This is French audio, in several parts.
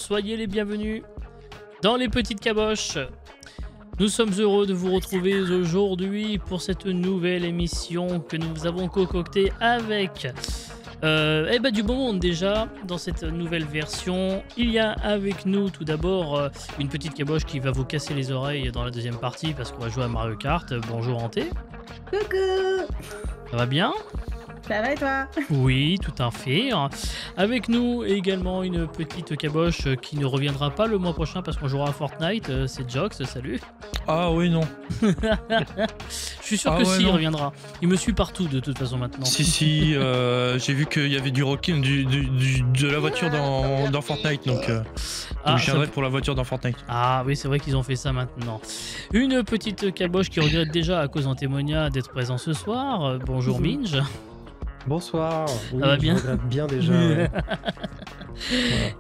soyez les bienvenus dans les petites caboches. Nous sommes heureux de vous retrouver aujourd'hui pour cette nouvelle émission que nous avons concoctée avec du bon monde déjà dans cette nouvelle version. Il y a avec nous tout d'abord une petite caboche qui va vous casser les oreilles dans la deuxième partie parce qu'on va jouer à Mario Kart. Bonjour Hanté. Coucou. Ça va bien ? Ça va et toi? Oui, tout à fait. Avec nous également une petite caboche qui ne reviendra pas le mois prochain parce qu'on jouera à Fortnite. C'est Jox, salut. Ah oui, non. Je suis sûr que si, il reviendra. Il me suit partout de toute façon maintenant. Si, j'ai vu qu'il y avait du rocking, de la voiture dans Fortnite, donc je viendrai pour la voiture dans Fortnite. Ah oui, c'est vrai qu'ils ont fait ça maintenant. Une petite caboche qui regrette déjà à cause d'Antémonia d'être présent ce soir. Bonjour Minge. Bonsoir. Oui, ça va bien? Je regrette bien déjà. Ouais.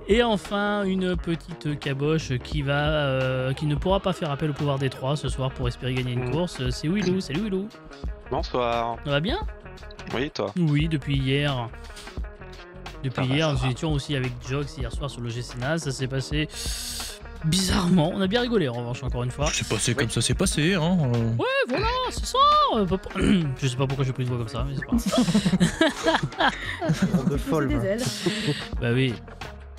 Et enfin, une petite caboche qui ne pourra pas faire appel au pouvoir des trois ce soir pour espérer gagner une course. C'est Willou. Salut Willou. Bonsoir. Ça va bien? Oui, toi? Oui, depuis hier. Nous étions aussi avec Jox hier soir sur le GCNAS. Ça s'est passé bizarrement. On a bien rigolé en revanche, encore une fois. C'est passé comme ça, c'est passé. Hein. Ouais, voilà, c'est ça. Je sais pas pourquoi j'ai pris une voix comme ça, mais c'est pas grave. De folle. Des ailes. Bah oui.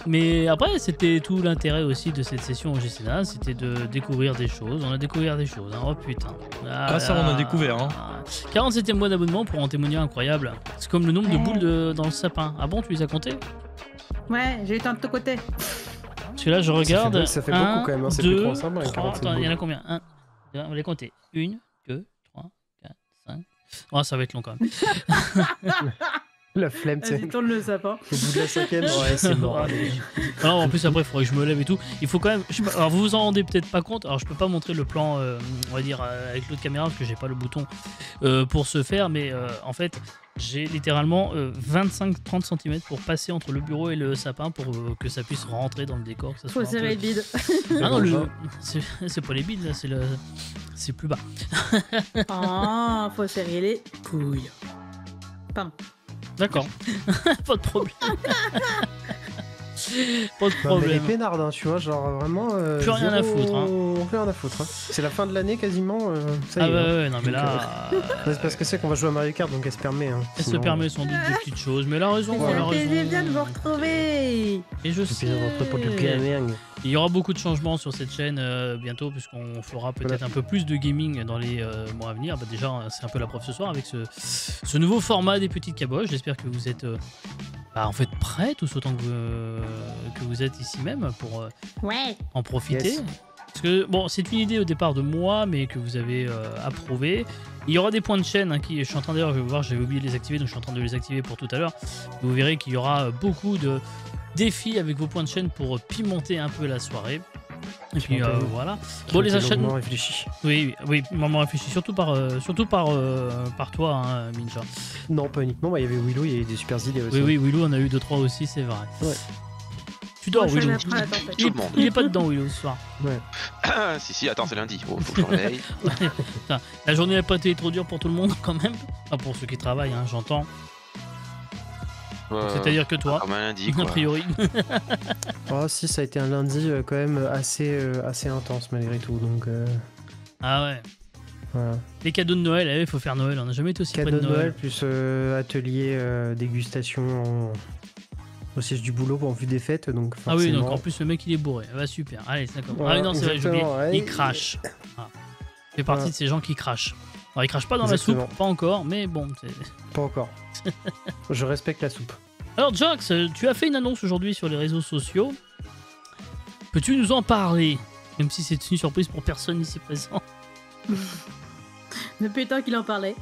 Mais après, c'était tout l'intérêt aussi de cette session au GCNA, c'était de découvrir des choses. On a découvert des choses, hein. Oh putain. Ça on a découvert. Hein. 47e mois d'abonnement pour Antémonia, incroyable. C'est comme le nombre de boules dans le sapin. Ah bon, tu les as comptées? Ouais, j'ai eu tant de ton côté. Parce que là, je regarde. Ça fait beaucoup quand même, hein. C'est plus 3 sympas. Attends, il y en a combien? On va les compter. 1, 2, 3, 4, 5. Oh, ça va être long quand même. La flemme, tu sais. Vas-y, tourne le sapin. Au bout de la cinquième, ouais, c'est mort. Non, en plus, après, il faudrait que je me lève et tout. Il faut quand même. Je sais pas, alors, vous vous en rendez peut-être pas compte. Alors, je peux pas montrer le plan, on va dire, avec l'autre caméra parce que j'ai pas le bouton pour ce faire. Mais en fait, j'ai littéralement 25-30 cm pour passer entre le bureau et le sapin pour que ça puisse rentrer dans le décor. Que ça Faut soit serrer le bide. Ah non, c'est pas les bides, là, c'est plus bas. Oh, faut serrer les couilles. Pardon. D'accord, pas de problème. Pas de Non, mais les problème. peinards, hein, tu vois, genre vraiment. Plus rien à foutre, hein. Plus rien à foutre. Hein. C'est la fin de l'année quasiment. Ça y Ah est. ouais, non mais là. C'est parce que c'est qu'on va jouer à Mario Kart, donc elle se permet. Hein. Elle se Sinon, permet sans doute des petites choses, mais elle a raison. Ça Elle a fait plaisir raison. bien de vous retrouver. Et je Et puis dans notre pot de gaming. Il y aura beaucoup de changements sur cette chaîne bientôt, puisqu'on fera peut-être un peu plus de gaming dans les mois à venir. Bah, déjà, c'est un peu la preuve ce soir avec ce nouveau format des petites caboches. J'espère que vous êtes en fait prêts, tous autant que vous êtes ici même pour en profiter. Yes. Parce que bon, c'est une idée au départ de moi, mais que vous avez approuvé. Il y aura des points de chaîne je suis en train d'ailleurs, je vais voir, j'avais oublié de les activer, donc je suis en train de les activer pour tout à l'heure. Vous verrez qu'il y aura beaucoup de défis avec vos points de chaîne pour pimenter un peu la soirée. Et puis voilà. Bon, les achats. Réfléchi. Oui, maman réfléchit surtout par toi, hein, Minja. Non, pas uniquement. Il y avait Willow, il y avait des super idées aussi. Oui, Willow en a eu 2-3 aussi, c'est vrai. Ouais. Tu dors, Moi, je suis Willow. jamais prête, en fait. Tout le monde. Il est pas dedans, Willow, ce soir. Ouais. si, attends, c'est lundi. Oh, faut que je me réveille. Putain, la journée n'a pas été trop dure pour tout le monde, quand même. Enfin, pour ceux qui travaillent, hein, j'entends. C'est-à-dire que toi, Comme un lundi, quoi. a priori. Oh, si, ça a été un lundi quand même assez intense malgré tout. Donc, Ah ouais. voilà. Les cadeaux de Noël, il faut faire Noël. On n'a jamais été aussi près Cadeau de de Noël. Noël plus atelier dégustation au siège du boulot en vue des fêtes. Donc Ah oui, forcément... donc en plus le mec il est bourré. Ah bah super, allez, c'est d'accord. Voilà, Ah oui, non, c'est vrai, j'ai oublié. exactement, ouais. Il crache. Ah. Il fait partie de ces gens qui crachent. Alors il crache pas dans Exactement. la soupe, pas encore, mais bon. Pas encore. Je respecte la soupe. Alors Jox, tu as fait une annonce aujourd'hui sur les réseaux sociaux. Peux-tu nous en parler? Même si c'est une surprise pour personne ici présent. Depuis le temps qu'il en parlait.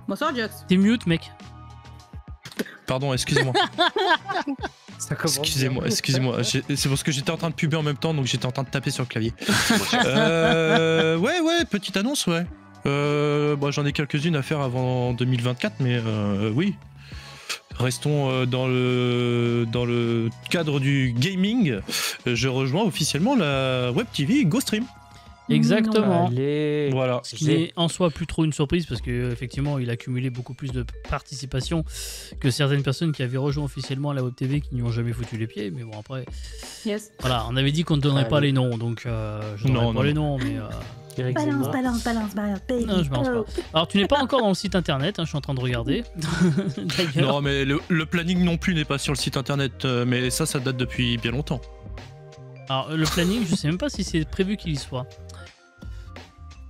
Bonsoir, Jox. T'es mute, mec. Pardon, excusez-moi. Ça commence Excusez-moi. C'est parce que j'étais en train de puber en même temps, donc j'étais en train de taper sur le clavier. Ouais, petite annonce, ouais. J'en ai quelques-unes à faire avant 2024, mais oui. Restons dans le cadre du gaming. Je rejoins officiellement la Web TV GoStream. Exactement. Allez. Voilà. Ce qui n'est en soi plus trop une surprise parce qu'effectivement, il a cumulé beaucoup plus de participation que certaines personnes qui avaient rejoint officiellement la Web TV qui n'y ont jamais foutu les pieds. Mais bon, après, Yes. voilà, on avait dit qu'on ne donnerait pas les noms, donc je ne donnerai pas les noms. Mais Eric Balance, Zemmour. balance. non, je balance pas. Alors, tu n'es pas encore dans le site internet, hein, je suis en train de regarder. D'ailleurs. Non, mais le planning non plus n'est pas sur le site internet, mais ça date depuis bien longtemps. Alors, le planning, je sais même pas si c'est prévu qu'il y soit.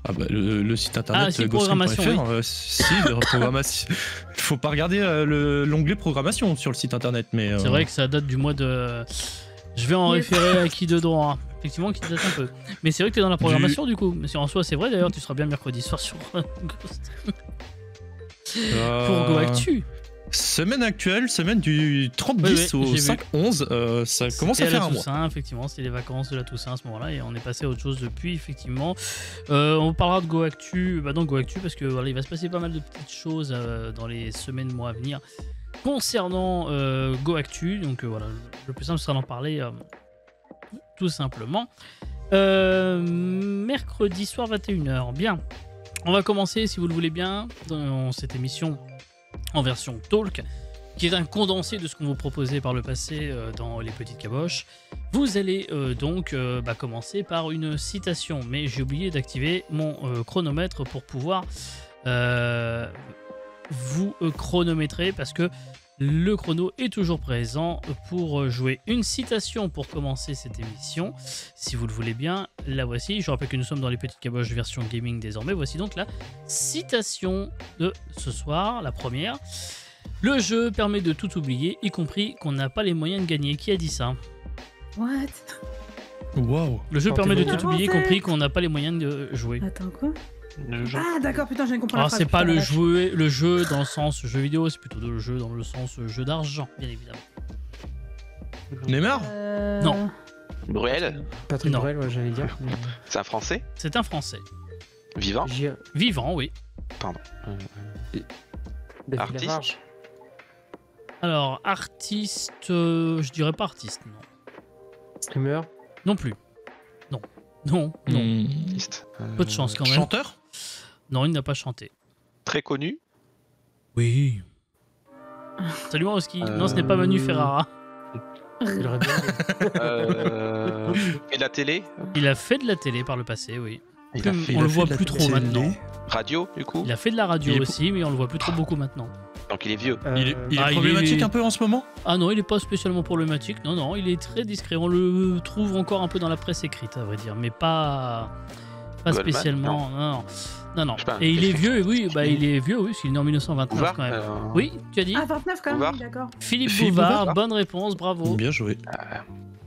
Ah bah le site internet si, ghoststream.fr, programmation, si, le programmation. Faut pas regarder l'onglet programmation sur le site internet, mais C'est vrai que ça date du mois de. Je vais en référer à qui de droit. Effectivement, qui date un peu. Mais c'est vrai que tu es dans la programmation du coup. Mais en soi, c'est vrai d'ailleurs, tu seras bien mercredi soir sur Ghost. Pour Go Actu. Semaine actuelle, semaine du 30-10 Oui, au j'ai 5-11, ça commence à C'était faire la un mois. Toussaint, effectivement, c'était les vacances de la Toussaint à ce moment-là et on est passé à autre chose depuis, effectivement. On parlera de Go Actu, dans Go Actu parce que voilà, il va se passer pas mal de petites choses dans les semaines, mois à venir concernant Go Actu. Donc voilà, le plus simple sera d'en parler tout simplement. Mercredi soir 21h. Bien, on va commencer, si vous le voulez bien, dans cette émission en version talk, qui est un condensé de ce qu'on vous proposait par le passé dans les petites caboches. Vous allez donc commencer par une citation, mais j'ai oublié d'activer mon chronomètre pour pouvoir vous chronométrer, parce que le chrono est toujours présent pour jouer une citation pour commencer cette émission. Si vous le voulez bien, la voici. Je rappelle que nous sommes dans les petites caboches version gaming désormais. Voici donc la citation de ce soir, la première. Le jeu permet de tout oublier, y compris qu'on n'a pas les moyens de gagner. Qui a dit ça? What? Waouh. Le jeu permet de Pensez-vous tout oublier, y bien. compris qu'on n'a pas les moyens de jouer. Attends, quoi? Le jeu. Ah, d'accord, putain, je viens de comprendre. Alors la c'est phrase, pas putain, le jeu dans le sens jeu vidéo, c'est plutôt le jeu dans le sens jeu d'argent, bien évidemment. Neymar Non. Bruel, Patrick Non. Bruel, ouais, j'allais dire. c'est un français C'est un Français. vivant. Vivant, oui. David Artiste. Lafarge. Alors, artiste, je dirais pas artiste, non. Streamer. Non plus. Non. Non, non. Artiste. Peu de chance quand même. Chanteur. Non, il n'a pas chanté. Très connu. Oui. Salut Maroski. Non, ce n'est pas Manu Ferrara. Il aurait bien. Et de la télé. Il a fait de la télé par le passé, oui. Il a Comme fait on a le fait voit de la plus trop télé. maintenant. radio, du coup. Il a fait de la radio Il est- aussi, mais on le voit plus trop beaucoup maintenant. Donc il est vieux. Il est Ah, il problématique est- un peu en ce moment. Ah non, il n'est pas spécialement problématique. Non, non, il est très discret. On le trouve encore un peu dans la presse écrite, à vrai dire, mais pas Goldman, spécialement. Non, non. Je sais pas, Et il est quelqu'un vieux, oui, bah il est vieux, oui, parce qu'il est né en 1929 Bouvard, quand même. Oui, tu as dit Ah, 29 quand même, Bouvard. oui, d'accord. Philippe Philippe Bouvard, Bouvard. bonne réponse, bravo. Bien joué.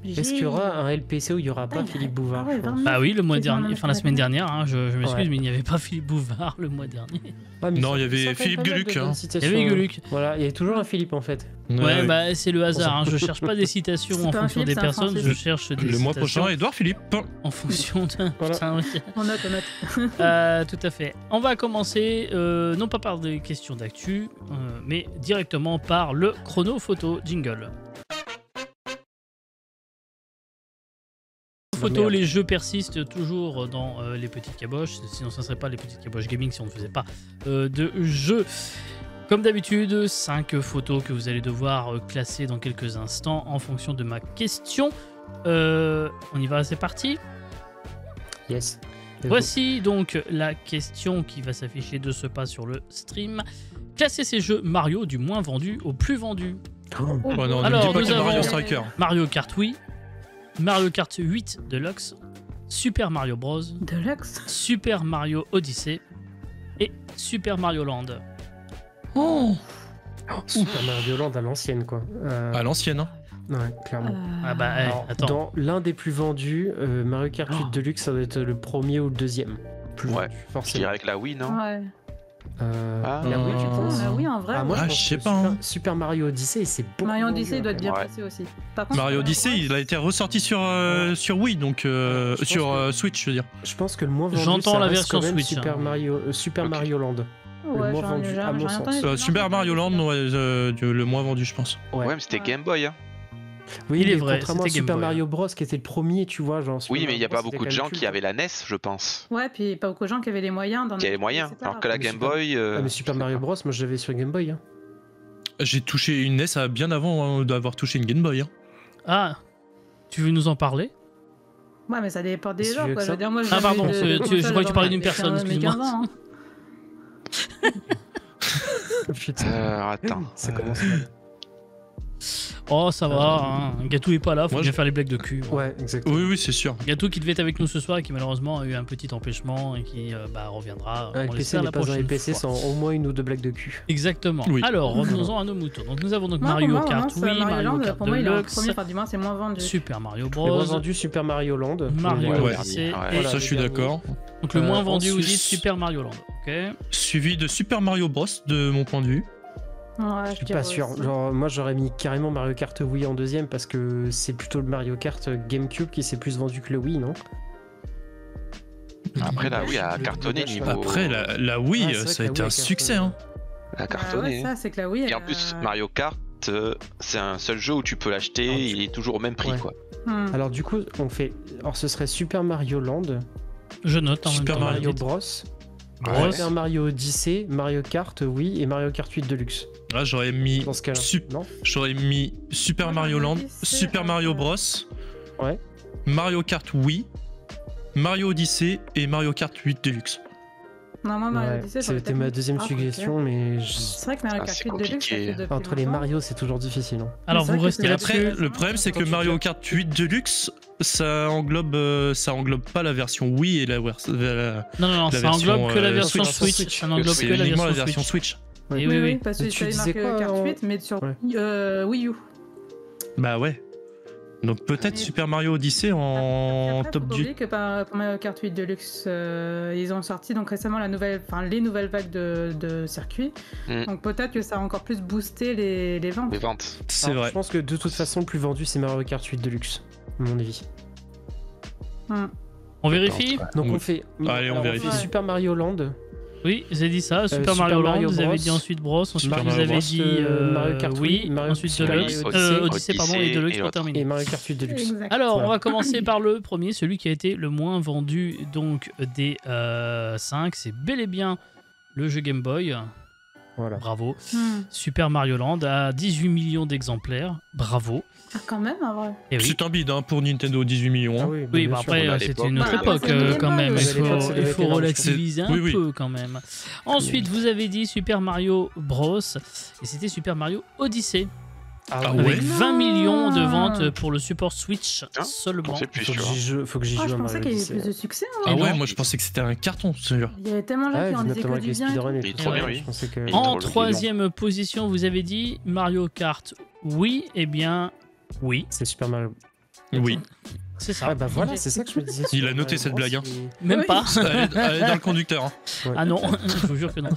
Est-ce qu'il y aura un LPC où il n'y aura pas Ah, Philippe il- Bouvard ah ouais, je pense. 29. Bah oui, le mois C'est dernier, bien, enfin la semaine dernière, hein, je m'excuse, Ouais. mais il n'y avait pas Philippe Bouvard le mois dernier. Ouais, mais Non, il y ça- avait ça fait Philippe pas mal de Gueluc, bonnes hein. citations. Il y avait Gueluc. Voilà, il y a toujours un Philippe en fait. Ouais, bah c'est le hasard, hein, je cherche pas des citations C'est en pas un fonction Philippe, des c'est un personnes, Français. je cherche des le mois citations prochain, Edouard Philippe. en fonction de... Voilà. Putain, oui. On note, on note. Tout à fait. On va commencer, non pas par des questions d'actu, mais directement par le chrono photo jingle. Photo, merde. les jeux persistent toujours dans les petites caboches, sinon ça ne serait pas les petites caboches gaming si on ne faisait pas de jeux. Comme d'habitude, 5 photos que vous allez devoir classer dans quelques instants en fonction de ma question. On y va, c'est parti. Yes. Voici donc la question qui va s'afficher de ce pas sur le stream. Classer ces jeux Mario du moins vendu au plus vendu. Oh. Oh non, Alors, ne me dis pas nous qu'il y a Mario avons- Striker. Mario Kart oui, Mario Kart 8 Deluxe, Super Mario Bros, Deluxe. Super Mario Odyssey et Super Mario Land. Super Mario Land à l'ancienne quoi. À l'ancienne, hein. Ouais, clairement. Ah bah hey, Alors, attends. dans l'un des plus vendus, Mario Kart 8 Oh. Deluxe, ça doit être le premier ou le deuxième. Plus Ouais, vendu, Je forcément. dirais avec la Wii, non Ouais. Ah. La Wii, tu penses Ah oui, en vrai. Ah, moi, Ah, je pense je sais que pas, Super, hein. Super Mario Odyssey, c'est beaucoup. Mario vendu, Odyssey doit être bien Ouais. placé aussi. Par contre, Mario Odyssey, il a été ressorti sur Wii, donc Je pense sur que- Switch, je veux dire. Je pense que le moins vendu, J'entends ça la reste version quand même Switch, Super hein. Mario, Super Ok. Mario Land. Ouais, moins j'en ai vendu, jamais- à mon j'en ai sens. entendu- Super Mario Land, ouais, le moins vendu, je pense. Ouais, mais c'était Game Boy. Hein. Oui, Il est mais vrai, contrairement à c'était Game Super Boy. Mario Bros qui était le premier, tu vois, genre. Oui, mais il n'y a pas Super Mario Bros, beaucoup de c'était gens quand même qui culte. avaient la NES, je pense. Ouais, puis pas beaucoup de gens qui avaient les moyens d'en Qui avaient les acheter moyens. séparés. Alors que la Mais Game Super- Boy. Ah, mais Super je sais Mario pas. Bros, moi je l'avais sur Game Boy. Hein. J'ai touché une NES bien avant d'avoir touché une Game Boy. Hein. Ah, tu veux nous en parler? Ouais, mais ça dépend des Si gens, tu veux quoi. que Je veux ça. dire, moi, Ah, pardon, j'avais eu de je console crois que tu parlais avant d'une mes personne, 15 excuse-moi. 15 ans, hein. Putain, Attends. ça commence mal. Oh, ça va, hein. Gatou est pas là, faut Moi, bien je- faire les blagues de cul. Ouais, exactement. Oui, oui, c'est sûr. Gatou qui devait être avec nous ce soir et qui malheureusement a eu un petit empêchement et qui reviendra. Un on PC l'espère n'est la pas un prochaine PC fois. sans au moins une ou deux blagues de cul. Exactement. Oui. Alors, revenons-en à nos moutons. Donc, nous avons donc Moi, Mario pour moi, Kart vraiment, Wii, Mario Land, Kart pour moi, il est en Deluxe, premier, enfin, du moins, c'est moins vendu. Super Mario Le moins Bros, vendu Super Mario Land. Mario Ouais. Ouais. Odyssey, Ouais. et Ça, je suis le d'accord. donc le moins vendu, vous ensuite- dites Super Mario Land. Ok. Suivi de Super Mario Bros, de mon point de vue. Ouais, Je suis pas sûr. Genre, moi j'aurais mis carrément Mario Kart Wii en deuxième parce que c'est plutôt le Mario Kart GameCube qui s'est plus vendu que le Wii, non? Après, là, oui, a cartonné niveau. Après, la Wii, Ah, c'est vrai ça a que la été Wii un a succès. cartonné. Hein. Elle a Ouais, cartonné. ça, c'est que la Wii. Et en plus, Mario Kart, c'est un seul jeu où tu peux l'acheter, Ah, tu- il est toujours au même prix, Ouais. quoi. Alors du coup, on fait. Alors ce serait Super Mario Land, Je note en même Super temps. Mario vite. Bros, Bros. Super Mario Odyssey, Mario Kart Wii et Mario Kart 8 Deluxe. Ah, j'aurais mis, Dans ce cas-là, non? j'aurais mis Super Moi, Mario j'aurais Land, dit c'est, Super Mario Bros, Ouais. Mario Kart Wii, Mario Odyssey et Mario Kart 8 Deluxe. Non, moi, Mario Ouais, Odyssey, j'aurais c'était peut-être ma mis- deuxième Ah, ok. suggestion, mais C'est vrai que Mario Ah, Kart c'est 8 Deluxe, ça compliqué. fait depuis entre les longtemps. Mario, c'est toujours difficile. Hein. Alors, C'est vous vrai que restez c'est Après, là-dessus. le problème, c'est que Quand tu Mario fais- Kart 8 Deluxe, ça englobe pas la version Wii et la Non, non, non, la ça version, englobe que la version Switch. Switch. Ça n'englobe c'est que la uniquement la version version Switch. Switch. Ouais. Et oui, oui. Parce que Mais tu tu avais disais Mario quoi, Kart en- 8, mais sur Ouais. Wii U. Bah ouais. Donc peut-être Mais- Super Mario Odyssey en Après, top faut pas du. oublier que pour Mario Kart 8 Deluxe, ils ont sorti donc récemment les nouvelles vagues de circuits. Mm. Donc peut-être que ça a encore plus boosté les ventes. Les ventes. C'est Alors, vrai. Je pense que de toute façon, le plus vendu, c'est Mario Kart 8 Deluxe, à mon avis. Mm. On vérifie? Donc Oui. on fait. Allez, on alors, vérifie. fait Super Mario Land. Oui, j'ai dit ça. Super Super Mario Land, Mario vous avez Bros. dit ensuite Bros, ensuite Super vous Mario avez Bros. dit Mario Kart oui, Wii, Mario ensuite Super Deluxe, Mario Odyssey, pardon, et Odyssey Deluxe et pour l'autre. terminer. Et Mario Kart 8 Deluxe. Exact. Alors, Voilà. on va commencer par le premier, celui qui a été le moins vendu donc des 5. C'est bel et bien le jeu Game Boy. Voilà. Bravo. Mm. Super Mario Land à 18 millions d'exemplaires. Bravo. Ah, quand même, en vrai. Et oui. C'est un bid hein, pour Nintendo, 18 millions. Ah hein. oui, Oui, bien bah sûr. après, à c'était l'époque. une autre Bah, après, époque c'est le Game quand Boy, même. ouais, Il à l'époque, faut, ça il devait faut être énorme, relativiser un Oui, oui. peu quand même. Ensuite, vous avez dit Super Mario Bros. Et c'était Super Mario Odyssey. Ah Avec ouais. 20 millions de ventes pour le support Switch Hein, seulement. On sait plus, Faut tu que vois. faut que j'y Ah, joue je à pensais Mario qu'il y avait Odyssey. plus de succès. hein. Ah Et ouais, non. moi je pensais que c'était un carton celui-là. Il y avait tellement de gens Ouais, qui en disaient notamment que avec du les bien. speedruns et Il est tout trop ça. bien, oui. Je pensais que. Il est En drôle, troisième position, vous avez dit Mario Kart. Oui, eh bien, oui, C'est Super Mario. Oui. c'est ça. Ah bah voilà, c'est ça que je me disais. Il a Super noté Mario cette Bros, blague, hein. Même Oui. pas. Elle est dans le conducteur. Hein. Ouais. Ah non, je vous jure que non.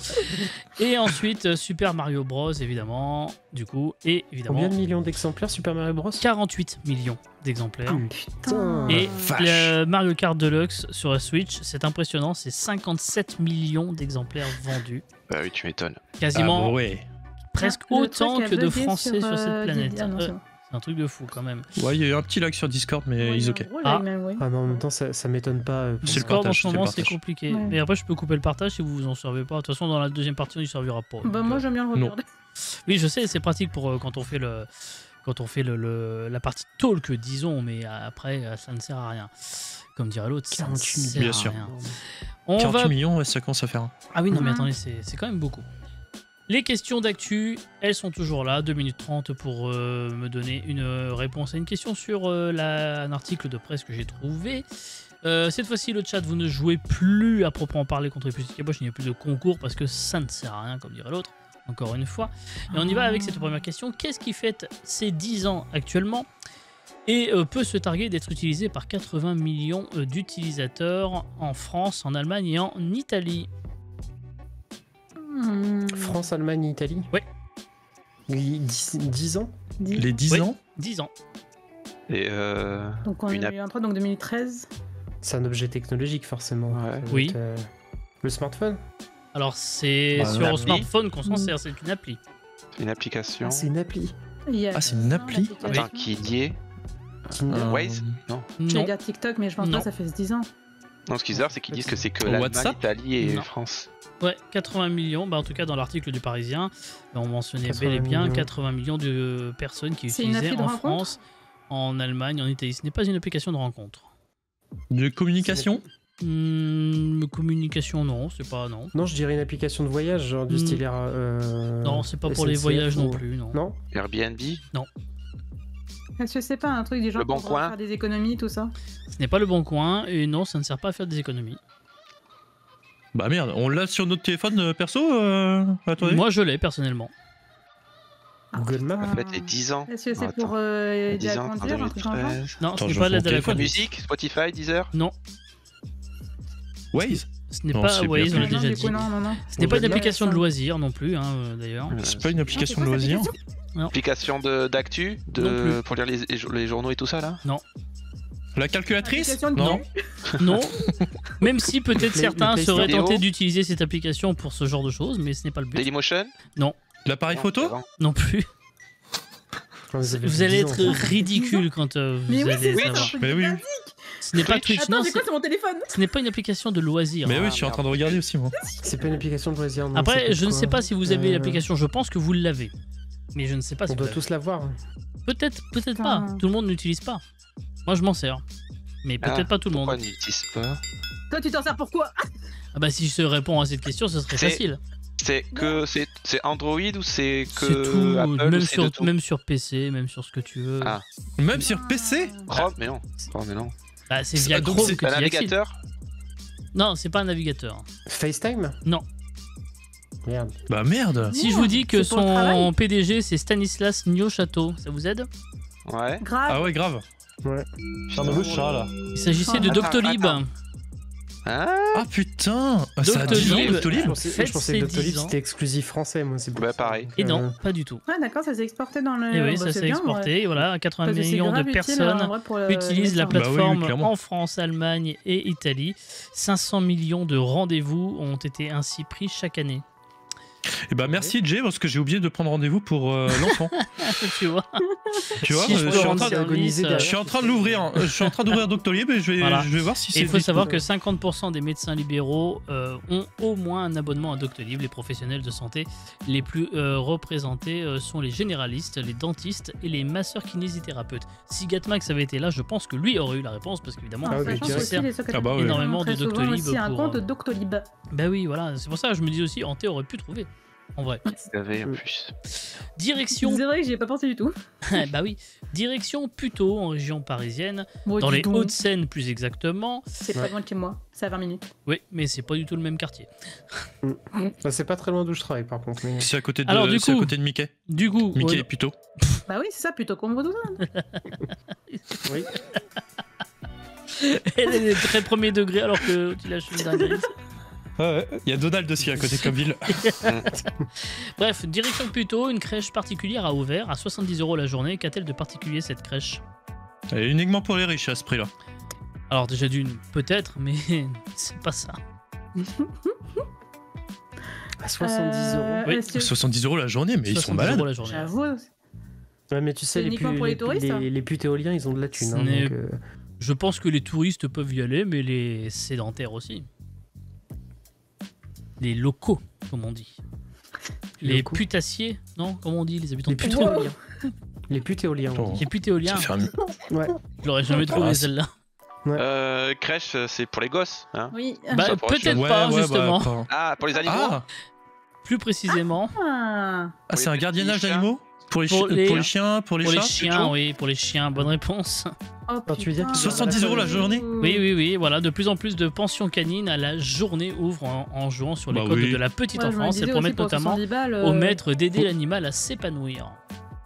Et ensuite, Super Mario Bros, évidemment, du coup, et évidemment, Combien de millions d'exemplaires Super Mario Bros 48 millions d'exemplaires. Putain. Et vache. le Mario Kart Deluxe sur la Switch, c'est impressionnant, c'est 57 millions d'exemplaires vendus. Bah oui, tu m'étonnes. Quasiment Ah bah ouais. presque Ah, le autant truc a que de bugué Français sur cette planète. Didier. Ah non, c'est bon. C'est un truc de fou quand même. Ouais, il y a eu un petit lag sur Discord, mais Ouais, ils il y a ok. un gros Ah. lag, même, oui. Ah mais en même temps, ça m'étonne pas. C'est le Discord en partage, ce c'est le moment, c'est partage. compliqué. Ouais. Mais après, je peux couper le partage si vous vous en servez pas. De toute façon, dans la deuxième partie, on n'y servira pas. Bah, Donc, moi, j'aime bien le non. regarder. Oui, je sais, c'est pratique pour quand on fait la partie talk, disons, mais après, ça ne sert à rien. Comme dirait l'autre, ça ne 48 sert bien à sûr. rien. On 48 va... millions, ouais, ça commence à faire. Ah oui, non, mais Mhm. attendez, c'est quand même beaucoup. Les questions d'actu, elles sont toujours là, 2 minutes 30 pour me donner une réponse à une question sur un article de presse que j'ai trouvé. Cette fois-ci, le chat, vous ne jouez plus à proprement parler contre les petits caboches, il n'y a plus de concours parce que ça ne sert à rien, comme dirait l'autre, encore une fois. Et on y va avec cette première question. Qu'est-ce qui fête ses 10 ans actuellement et peut se targuer d'être utilisé par 80 millions d'utilisateurs en France, en Allemagne et en Italie? France, Allemagne, Italie Oui. 10 ans Les 10 Oui. ans 10 ans. Et Donc, on Une a eu un 3, donc 2013. C'est un objet technologique, forcément. Ouais. Ça doit Oui. être, le smartphone Alors c'est Bah, sur l'appli. smartphone qu'on s'en sert, c'est une appli. une application. Ah, c'est une appli. Il y a- Ah, c'est une appli Attends, qui y est Tinder. Waze Non. J'allais Non. dire TikTok, mais je pense Non. pas, ça fait 10 ans. Non, ce qu'ils disent, c'est qu'ils disent que c'est que WhatsApp l'Allemagne, l'Italie et Non. France. Ouais, 80 millions, bah en tout cas dans l'article du Parisien, on mentionnait 80 bel et bien millions. 80 millions de personnes qui C'est une utilisaient appli de en rencontre France, en Allemagne, en Italie. Ce n'est pas une application de rencontre. De communication. Communication, non, c'est pas, non. Non, je dirais une application de voyage, genre du Hmm. style. Non, c'est pas pour les SNCF voyages non ou- plus, non. Non. Airbnb Est-ce que c'est pas un truc du genre Le Bon pour pouvoir Coin faire des économies, tout ça? Ce n'est pas le bon coin, et non, ça ne sert pas à faire des économies. Bah merde, on l'a sur notre téléphone perso attendez. Moi, je l'ai, personnellement. Google Maps. En fait, les 10 ans. Est-ce que c'est Attends. pour aider 10 à ans, en conduire, un truc dans le genre? 2013. Non, Attends, ce n'est je pas vois l'aide mon à la téléphone. conduite. Musique, Spotify, Deezer Non, Waze. ce n'est Non, pas c'est bien Waze, on l'a plus. Non, déjà du coup, dit. non. Ce n'est pas une Google application de Maps. loisirs non plus, hein, d'ailleurs. C'est pas une application Ah, de c'est quoi loisirs. cette Application d'actu Non plus. pour lire les journaux et tout ça là. La calculatrice Application de Non. cul. Non, même si peut-être Le certains Play seraient Store. tentés d'utiliser cette application pour ce genre de choses, mais ce n'est pas le but. Dailymotion L'appareil photo Non plus. Quand avez Vous allez 10 être ans, ridicule quand vous Mais oui, allez c'est ça, savoir. c'est un truc Mais de oui. basique. Ce n'est pas Twitch, non, Attends, c'est quoi, c'est mon téléphone? ce n'est pas une application de loisirs. Mais hein. oui, je suis en train de regarder aussi moi. C'est pas une application de loisirs. non, ça Après, peut je ne être sais quoi pas si vous avez Euh, l'application, je pense que vous l'avez. Mais je ne sais pas si On vous doit l'avez. tous l'avoir. Peut-être pas. Putain. Tout le monde n'utilise pas. Moi, je m'en sers. Mais peut-être pas tout le Pourquoi monde. on n'utilise pas Toi, tu t'en sers pour quoi? Ah bah si je réponds à cette question, ce serait C'est- facile. C'est Android ou c'est que C'est tout, Apple ou même c'est de sur, tout même sur PC, même sur ce que tu veux. Ah. Même sur PC. Chrome, mais non. Chrome, mais non. Bah, c'est C'est- via donc Chrome c'est que Un tu y accèdes. navigateur Non, c'est pas un navigateur. FaceTime Non. Merde. Bah merde. Si je vous dis que C'est pour le son travail. PDG c'est Stanislas Niochateau, ça vous aide? Ouais. Grave. Ah ouais, grave. Ouais. Un nouveau chat là. Il s'agissait de Attends, Doctolib. attends. Hein Ah putain. Ça a 10 ans, Doctolib. Doctolib. Faites Je pensais ses que Doctolib 10 ans. c'était exclusif français, moi. C'est pour Bah, ça. pareil. Et Euh, non, pas du tout. Ah, d'accord, ça s'est exporté dans le. Et oui, Bah, ça c'est s'est bien, exporté. ouais. Et voilà, 80 Parce que c'est millions de grave utile, personnes en vrai, pour, utilisent la les Bah oui, plateforme clairement. en France, Allemagne et Italie. 500 millions de rendez-vous ont été ainsi pris chaque année. Et bah merci Jay parce que j'ai oublié de prendre rendez-vous pour l'enfant. Tu vois? Tu vois, Si je je peux suis en rendre train de- service, agoniser derrière. je suis en train de l'ouvrir. Je suis en train d'ouvrir Doctolib et Voilà. je vais voir si Et c'est. il faut savoir que dispo. 50% des médecins libéraux ont au moins un abonnement à Doctolib. Les professionnels de santé les plus représentés sont les généralistes, les dentistes et les masseurs kinésithérapeutes. Si Gatmax avait été là, je pense que lui aurait eu la réponse parce qu'évidemment, Ah oui, Sachant direct. que aussi, les secrétaires Ah bah ouais. Énormément ont très de souvent Doctolib aussi un pour, compte Doctolib. bah oui, voilà, c'est pour ça que je me dis aussi, Ante aurait pu trouver. En vrai. Vous avez en plus. Direction, C'est vrai que j'y ai pas pensé du tout. bah oui, direction Puteaux en région parisienne, Bon, dans dis les donc, Hauts-de-Seine plus exactement. C'est pas Ouais. loin de chez moi, c'est à 20 minutes. Oui, mais c'est pas du tout le même quartier. Bah, c'est pas très loin d'où je travaille par contre. Mais... C'est à côté de. Alors, du c'est à coup- côté de Mickey. Du coup, Mickey plutôt. Bah oui, c'est ça, plutôt qu'on voit tout ça. Oui. elle est très premier degré alors que tu lâches une dinguerie. Ah ouais. Il y a Donald aussi à côté comme ville. Bref, direction Puteaux, une crèche particulière a ouvert à 70 € la journée. Qu'a-t-elle de particulier cette crèche? Elle est uniquement pour les riches à ce prix-là. Alors déjà d'une, peut-être, mais c'est pas ça. À 70 euros. Oui. Est-ce que- 70 € la journée, mais ils sont 70 malades. € la journée. J'avoue. Ouais, mais tu sais, C'est uniquement pour les touristes, hein. les putes éoliens, ils ont de la thune. Ce hein, n'est- donc, Je pense que les touristes peuvent y aller, mais les sédentaires aussi. Les locaux, comme on dit. Les Locaux. putassiers, non? Comment on dit? Les habitants Les de putes Puteaux. éoliens. Les putes éoliens. on dit. Les putéoliens. Ça fait un- Ouais. Je l'aurais jamais trouvé Ah, celle-là. Crèche, c'est pour les gosses, hein. Oui. Bah, Ça pourrait peut-être Ouais, pas, ouais, justement. bah, Ah, pour les animaux Ah, Plus précisément, Ah. c'est un petits gardiennage chiens. d'animaux pour les, Pour chi- les- pour les chiens, pour les pour les chats. chiens, oui, pour les chiens, bonne réponse. Oh, Alors, tu veux dire putain. qu'ils 70 € la journée Oui, oui, oui, voilà, de plus en plus de pensions canines à la journée ouvrent en jouant sur les Bah codes oui. de la petite Ouais, je me enfance. disais Elles aussi promettent pour notamment 70 balles, au maître d'aider l'animal à s'épanouir.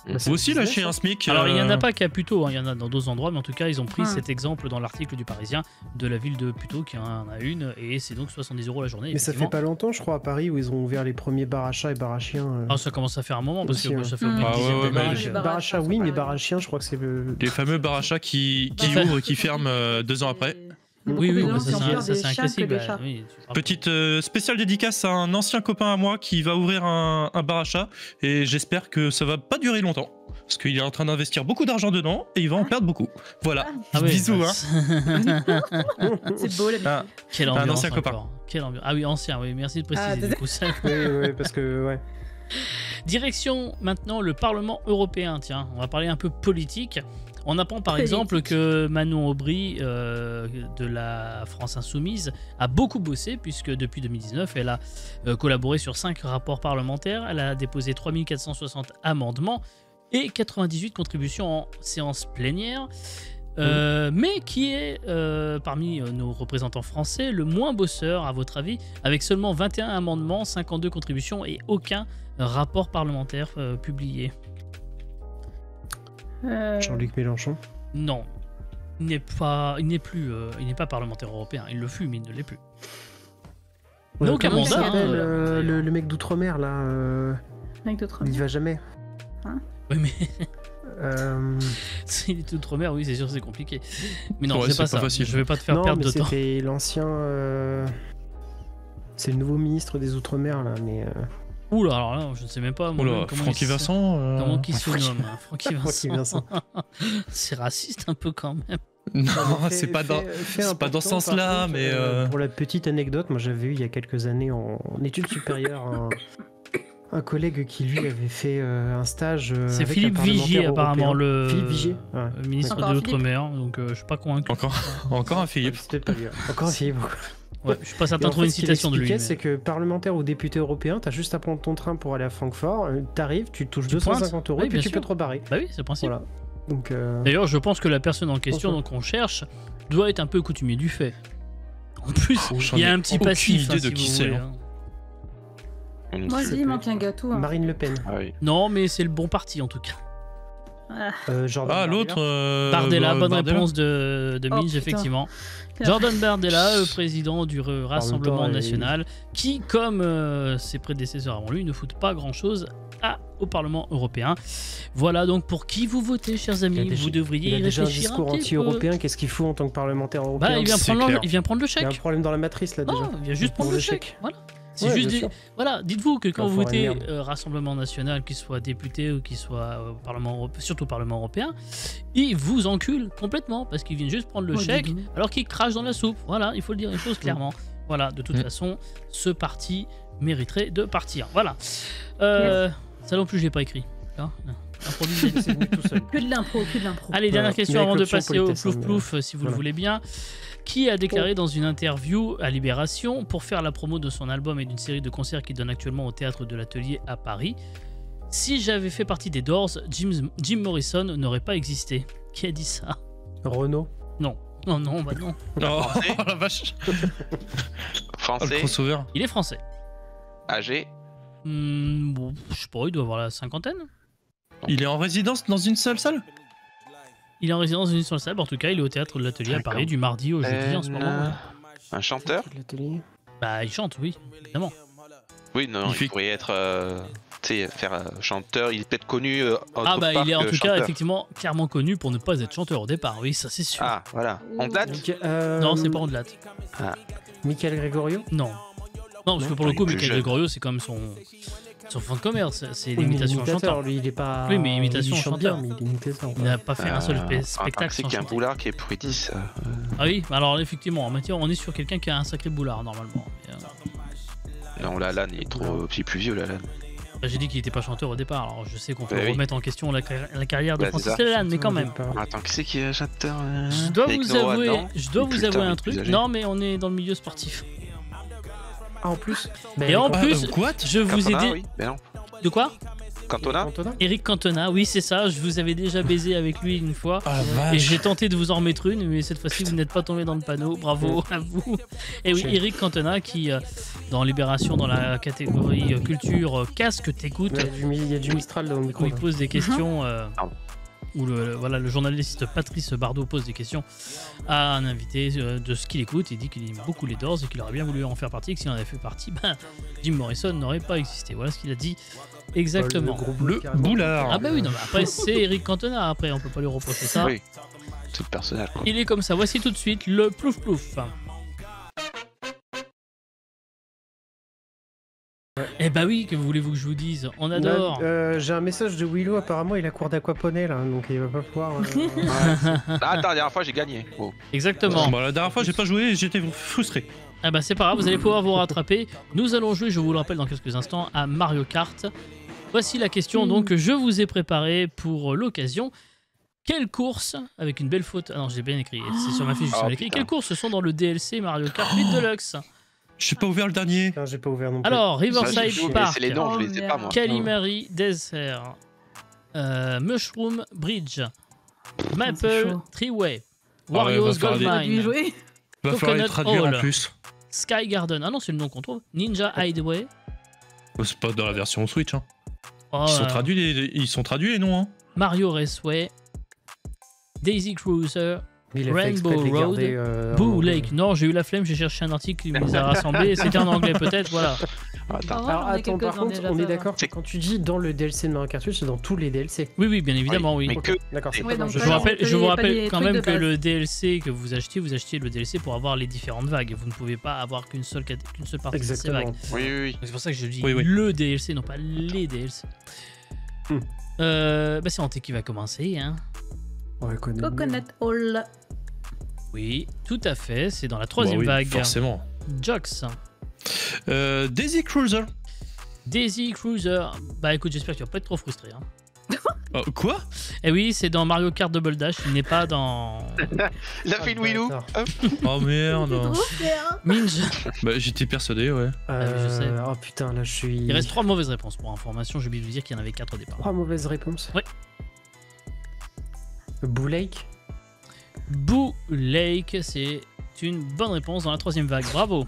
Bah, c'est Vous aussi, business, lâchez hein. un SMIC. Alors, il n'y en a pas qu'à Puteaux, hein, il y en a dans d'autres endroits, mais en tout cas, ils ont pris Ouais. cet exemple dans l'article du Parisien de la ville de Puteaux qui en a une, et c'est donc 70 € la journée. Mais ça fait effectivement. pas longtemps, je crois, à Paris, où ils ont ouvert les premiers bars à chats et bars à chiens. Ah, ça commence à faire un moment parce que Aussi, moi, hein. ça fait au moins une Ah, dizaine ouais, ouais, d'années mais que- les Bar à chats, oui, mais bar à chiens, je crois que c'est le. Les fameux bar à chats qui ouvrent et qui ferment 2 ans après. Oui, oui, bah, ça c'est un classique. Bah, oui, tu te rappelles. Petite spéciale dédicace à un ancien copain à moi qui va ouvrir un bar à chat et j'espère que ça va pas durer longtemps. Parce qu'il est en train d'investir beaucoup d'argent dedans et il va en perdre beaucoup. Voilà. Ah ouais, Bisous, bah, hein. C'est beau la vie. Ah, Quelle ambiance ancien copain. encore. Quelle ambiance. Ah oui, ancien, oui, merci de préciser. Ah, du coup, ça. Oui, parce que, ouais. Direction maintenant le Parlement européen. Tiens, on va parler un peu politique. On apprend par Politique. exemple que Manon Aubry de la France Insoumise a beaucoup bossé puisque depuis 2019 elle a collaboré sur 5 rapports parlementaires, elle a déposé 3460 amendements et 98 contributions en séance plénière. Mais qui est parmi nos représentants français le moins bosseur à votre avis, avec seulement 21 amendements, 52 contributions et aucun rapport parlementaire publié? Jean-Luc Mélenchon. Non, il n'est pas parlementaire européen. Il le fut, mais il ne l'est plus. Donc Comment il Amanda, s'appelle, hein, le mec d'outre-mer là, Avec d'autres. il y va jamais. Oui, mais Euh, s'il est outre-mer, oui, c'est sûr, c'est compliqué. Mais non, Ouais, c'est pas c'est ça. pas facile. Je vais pas te faire non, perdre mais de temps. c'était l'ancien. C'est le nouveau ministre des Outre-mer là, mais. Ouh là, alors là, je ne sais même pas. Oh là, Francky Vincent. Comment qu'il se Francky- nomme, hein, Francky Francky Vincent. Vincent. C'est raciste un peu quand même. Non, Fait- c'est pas dans. fait c'est pas dans ce important, par sens-là, contre, mais, Pour la petite anecdote, moi j'avais eu il y a quelques années en études supérieures un collègue qui lui avait fait un stage. C'est avec Philippe un parlementaire Vigier, apparemment, européen. le Philippe Vigier, ouais. ministre Encore de un l'Outre-mer. Donc je suis pas convaincu. Encore un Philippe. C'était pas lui. Encore un Philippe. Ouais, je suis pas certain Et de en trouver fait, une ce qu'il citation de lui. expliquait, mais- c'est que parlementaire ou député européen, t'as juste à prendre ton train pour aller à Francfort, t'arrives, tu touches Tu 250 euros Oui, et puis bien tu sûr. peux te rebarrer. Bah oui, c'est le principe. Voilà. Donc, D'ailleurs, je pense que la personne en question Bonsoir. donc on cherche doit être un peu coutumier du fait. En plus, J'en il y a ai un petit aucune passif. idée hein, de si qui vous c'est, voulez, hein. hein. Moi, je dis, il manque un gâteau. Hein. Marine Le Pen. Ah oui. Non, mais c'est le bon parti en tout cas. Jordan Ah, Bardella. l'autre. Bardella, bonne Bardella. réponse de Oh, Minge, putain. effectivement. Jordan Bardella, président du Rassemblement temps, National, qui, comme ses prédécesseurs avant lui, ne fout pas grand-chose au Parlement européen. Voilà donc pour qui vous votez, chers amis. déjà- Vous devriez Il a y déjà un réfléchir discours petit peu. anti-européen, qu'est-ce qu'il fout en tant que parlementaire européen Bah, il vient, C'est prendre clair. il vient prendre le Il y a un chèque. problème dans la matrice là déjà. Oh, il vient juste Pour prendre le le chèque. chèque. Voilà. C'est Ouais, juste bien des... sûr. Voilà, dites-vous que quand vous L'enfoiré de votez merde. Rassemblement National, qu'il soit député ou qu'il soit Parlement européen, surtout Parlement européen, ils vous enculent complètement parce qu'ils viennent juste prendre le Oh, chèque dis donc. alors qu'ils crachent dans la soupe. Voilà, il faut le dire les choses clairement. Voilà, de toute façon, ce parti mériterait de partir. Voilà. Ça non plus, je l'ai pas écrit. Là, improvisé. C'est venu tout seul. Que de l'impro, que de l'impro. Allez, dernière Voilà. question Mais avec avant de l'option passer au politesse, hein, plouf plouf, si vous le voilà. voulez bien. Qui a déclaré dans une interview à Libération, pour faire la promo de son album et d'une série de concerts qu'il donne actuellement au Théâtre de l'Atelier à Paris: si j'avais fait partie des Doors, Jim Morrison n'aurait pas existé. Qui a dit ça? Renault. Non. Non, non, bah non. Oh, Français. la vache. Oh, le Français, crossover. Il est français. âgé, Bon, je sais pas, il doit avoir la cinquantaine. Il est en résidence dans une seule salle. Il est en résidence d'une sur le sable, en tout cas, il est au Théâtre de l'Atelier à D'accord. Paris du mardi au jeudi en ce moment. un chanteur. L'atelier. Bah, il chante, oui, évidemment. Oui, non, Il il fait- pourrait être, tu sais, faire chanteur. Il est peut-être connu autre Ah bah part il est en que tout cas chanteur. effectivement clairement connu pour ne pas être chanteur au départ, oui ça c'est sûr. Ah, voilà. On date. Non c'est pas Ondelat. Michael Gregorio. Non. Non parce que pour le il est coup plus Michael jeune. Gregorio c'est comme son fond de commerce, c'est Oui, mais l'imitation imitateur, chanteur. lui, il est pas. Oui, mais imitation il chante chanteur. bien, mais il est imitateur. Il n'a pas fait un seul spectacle C'est sans qu'il y a un chanter. boulard qui est prédit ça. Ah oui, alors effectivement en matière on est sur quelqu'un qui a un sacré boulard normalement. Mais, Non, Lalanne, il est trop. Il est plus vieux, Lalanne. bah, j'ai dit qu'il était pas chanteur au départ, alors je sais qu'on peut Bah oui. remettre en question la carrière de Bah, c'est Francis ça. Lalanne, mais quand même. Attends, qui c'est qui est chanteur Je dois Avec vous Nora, avouer, non je dois vous Putain, avouer il un est plus truc. âgé. Non mais on est dans le milieu sportif. Ah, en plus. Et en Ah, plus, quoi je vous ai Cantona, dit oui. Mais non. de quoi? Cantona. Eric Cantona, oui c'est ça, je vous avais déjà baisé avec lui une fois. Ah, la Et vache. j'ai tenté de vous en remettre une, mais cette fois-ci vous n'êtes pas tombé dans le panneau, bravo à vous. Et oui, Chef. Eric Cantona qui, dans Libération, dans la catégorie culture, casque t'écoute, Il y a du Mistral dans le micro. où il là. pose des questions, Pardon. où voilà, le journaliste Patrice Bardot pose des questions à un invité de ce qu'il écoute. Il dit qu'il aime beaucoup les Doors et qu'il aurait bien voulu en faire partie, et que s'il en avait fait partie, ben, Jim Morrison n'aurait pas existé. Voilà ce qu'il a dit exactement. Le boulard. Ah bah oui, non, mais après c'est Eric Cantona, après on peut pas lui reprocher ça. Oui. C'est le personnage, quoi. Il est comme ça, voici tout de suite le plouf plouf. Eh bah oui, que voulez-vous que je vous dise? On adore. J'ai un message de Willow, apparemment il a cours d'aquaponais là, donc il va pas pouvoir... Ah, attends, la dernière fois j'ai gagné. Oh. Exactement. Bon, la dernière fois, j'ai pas joué et j'étais frustré. Ah bah c'est pas grave, vous allez pouvoir vous rattraper. Nous allons jouer, je vous le rappelle dans quelques instants, à Mario Kart. Voici la question donc que je vous ai préparée pour l'occasion. Quelles courses, avec une belle faute... Ah non, j'ai bien écrit, c'est sur ma fiche, j'ai écrit. putain. Quelles courses sont dans le DLC Mario Kart 8 Deluxe? J'ai pas ouvert le dernier. Putain, j'ai pas ouvert non plus. Alors, Ça, j'ai Riverside joué, mais Park, c'est les noms, je les ai pas moi. Calimari Desert, Mushroom Bridge, Maple chaud. Treeway, Ah ouais, Wario's va falloir Gold J'aurais dû y Mine, jouer. Va falloir les Coconut traduire Hall. en plus. Sky Garden, ah non c'est le nom qu'on trouve, Ninja Hideaway. C'est pas dans la version Switch. Hein. Oh, Ils sont traduits les noms. Hein. Mario Raceway, Daisy Cruiser, Il a fait exprès de Rainbow les Road, garder, Boo en- Lake. Non, j'ai eu la flemme, j'ai cherché un article, il me les a rassemblés, et c'était en anglais peut-être, voilà. Attends. Alors attends, par contre, on est d'accord que C'est- quand tu dis dans le DLC de Mario Kart 8, c'est dans tous les DLC. Oui, oui, bien évidemment, oui. Mais que D'accord, c'est Ouais, pas dans donc le Je jeu. vous pas rappelle, les- je vous pas rappelle les quand trucs même de que base. le DLC que vous achetez le DLC pour avoir les différentes vagues. Vous ne pouvez pas avoir qu'une seule partie de ces Exactement. vagues. Oui, oui, oui. Donc c'est pour ça que je dis Oui, oui. le DLC, non pas les DLC. Hmm. Bah c'est Hanté qui va commencer, hein. On va connaître. Coconut Hall. Oui, tout à fait, c'est dans la troisième Bah oui, vague. forcément. Jox, Daisy Cruiser. Daisy Cruiser. Bah écoute, j'espère que tu vas pas être trop frustré. Hein. Quoi? Eh oui, c'est dans Mario Kart Double Dash, il n'est pas dans Il a fait une Willou. bâtard. Oh merde. Ninja. Bah j'étais persuadé, ouais. oui, je sais. Oh putain, là je suis. Il reste 3 mauvaises réponses pour information, j'ai oublié de vous dire qu'il y en avait 4 au départ. 3 mauvaises réponses. Oui. Boo Lake. Boo Lake, c'est une bonne réponse dans la troisième vague. Bravo.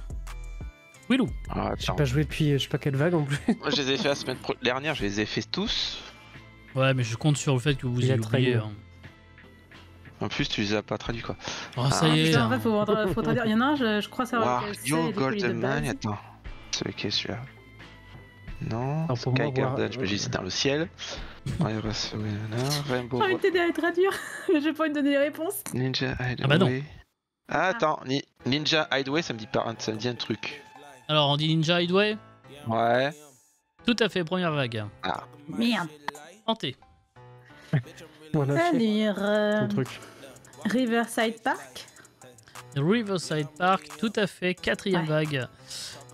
Willou. Ah, J'ai attends. pas joué depuis je sais pas quelle vague en plus. Moi je les ai fait la semaine dernière, je les ai fait tous. Ouais, mais je compte sur le fait que vous Il a ayez oublié. trahi. Hein. En plus, tu les as pas traduits quoi. Oh, ça y est. Putain, en fait, faut traduire. Il y en a un, je crois savoir lequel c'est, et Wario du coup, il est de Golden base. Mine, attends. C'est lequel celui-là? Non, Alors, pour Sky moi, Garden, je me dis c'est dans le ciel. Mario Raceway, Rainbow J'ai envie de Road, t'aider à traduire, mais j'ai pas envie de donner les réponses. Ninja Hideaway. Ah bah non. Ah, attends, Ninja Hideaway, ça me dit un truc. Alors, on dit Ninja Hideaway. Ouais. Tout à fait, première vague. Merde. Hanté. Voilà, fais Alors, ton truc. Riverside Park. Riverside Park, tout à fait, quatrième Ouais. vague.